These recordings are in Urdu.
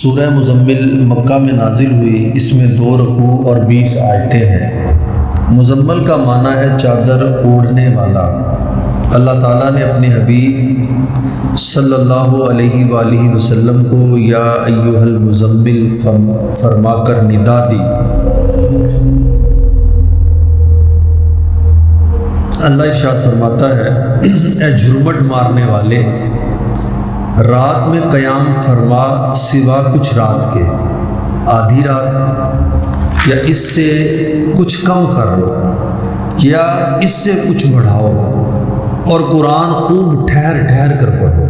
سورہ مزمل مکہ میں نازل ہوئی۔ اس میں 2 رکوع اور 20 آیتیں ہیں۔ مزمل کا معنی ہے چادر اوڑھنے والا۔ اللہ تعالیٰ نے اپنے حبیب صلی اللہ علیہ وآلہ وسلم کو یا ایھا المزمل فرما کر ندا دی۔ اللہ ارشاد فرماتا ہے، اے جھرمٹ مارنے والے، رات میں قیام فرما سوا کچھ رات کے، آدھی رات یا اس سے کچھ کم کر لو یا اس سے کچھ بڑھاؤ، اور قرآن خوب ٹھہر ٹھہر کر پڑھو۔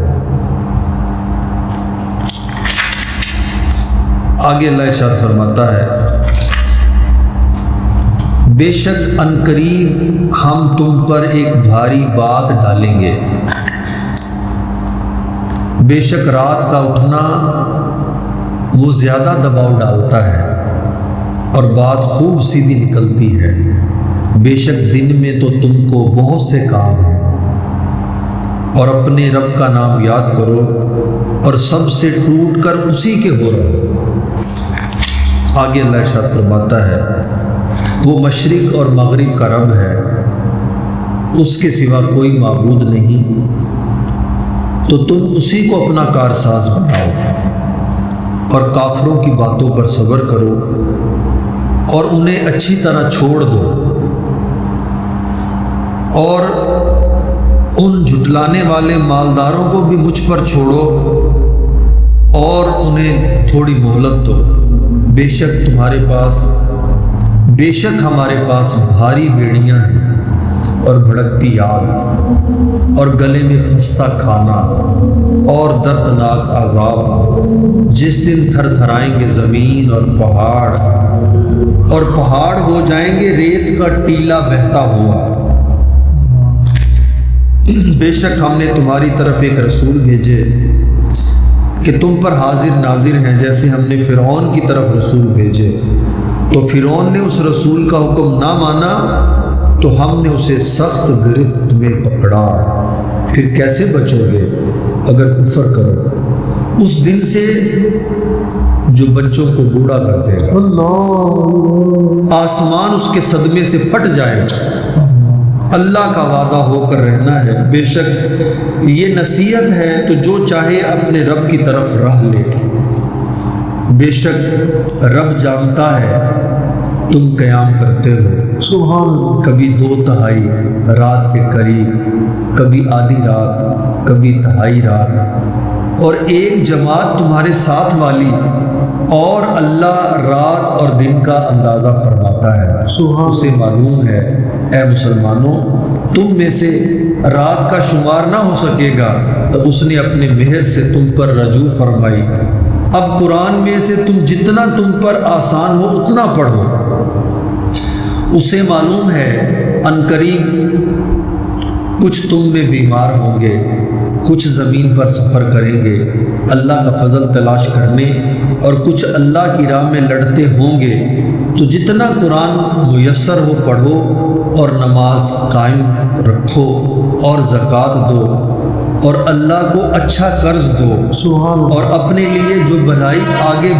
آگے اللہ ارشاد فرماتا ہے، بے شک عنقریب ہم تم پر ایک بھاری بات ڈالیں گے۔ بے شک رات کا اٹھنا وہ زیادہ دباؤ ڈالتا ہے اور بات خوب سیدھی نکلتی ہے۔ بے شک دن میں تو تم کو بہت سے کام ہیں، اور اپنے رب کا نام یاد کرو اور سب سے ٹوٹ کر اسی کے ہو رہو۔ آگے اللہ ارشاد فرماتا ہے، وہ مشرق اور مغرب کا رب ہے، اس کے سوا کوئی معبود نہیں، تو تم اسی کو اپنا کارساز بناؤ اور کافروں کی باتوں پر صبر کرو اور انہیں اچھی طرح چھوڑ دو، اور ان جھٹلانے والے مالداروں کو بھی مجھ پر چھوڑو اور انہیں تھوڑی مہلت دو۔ بے شک ہمارے پاس بھاری بیڑیاں ہیں اور بھڑکتی آگ اور گلے میں پھنستا کھانا اور دردناک عذاب، جس دن تھر تھرائیں گے زمین اور پہاڑ ہو جائیں گے ریت کا ٹیلا بہتا ہوا۔ بے شک ہم نے تمہاری طرف ایک رسول بھیجے کہ تم پر حاضر ناظر ہیں، جیسے ہم نے فرعون کی طرف رسول بھیجے، تو فرعون نے اس رسول کا حکم نہ مانا تو ہم نے اسے سخت گرفت میں پکڑا۔ پھر کیسے بچو گے اگر کفر کرو اس دن سے جو بچوں کو بوڑھا کر دے گا، آسمان اس کے صدمے سے پھٹ جائے گا۔ اللہ کا وعدہ ہو کر رہنا ہے، بے شک یہ نصیحت ہے تو جو چاہے اپنے رب کی طرف راہ لے۔ بے شک رب جانتا ہے تم قیام کرتے ہو، کبھی 2/3 رات کے قریب، کبھی آدھی رات، کبھی تہائی رات، اور ایک جماعت تمہارے ساتھ والی، اور اللہ رات اور دن کا اندازہ فرماتا ہے۔ اسے معلوم ہے اے مسلمانوں، تم میں سے رات کا شمار نہ ہو سکے گا تو اس نے اپنے مہر سے تم پر رجوع فرمائی۔ اب قرآن میں سے تم جتنا تم پر آسان ہو اتنا پڑھو۔ اسے معلوم ہے عنقریب کچھ تم میں بیمار ہوں گے، کچھ زمین پر سفر کریں گے اللہ کا فضل تلاش کرنے، اور کچھ اللہ کی راہ میں لڑتے ہوں گے۔ تو جتنا قرآن میسر ہو پڑھو، اور نماز قائم رکھو اور زکوٰۃ دو، اور اللہ کو اچھا قرض دو، اور اپنے لیے جو بھلائی آگے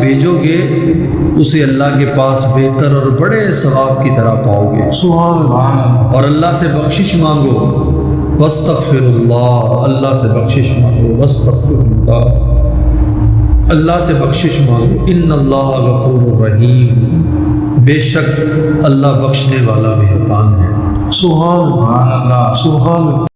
بھیجو گے اسے اللہ کے پاس بہتر اور بڑے ثواب کی طرح پاؤ گے۔ اور اللہ سے بخشش مانگو، واستغفر اللہ، اللہ سے بخشش مانگو، واستغفر اللہ، اللہ سے بخشش مانگو، ان اللہ غفور رحیم، بے شک اللہ بخشنے والا مہربان ہے۔ سبحان اللہ، سبحان اللہ۔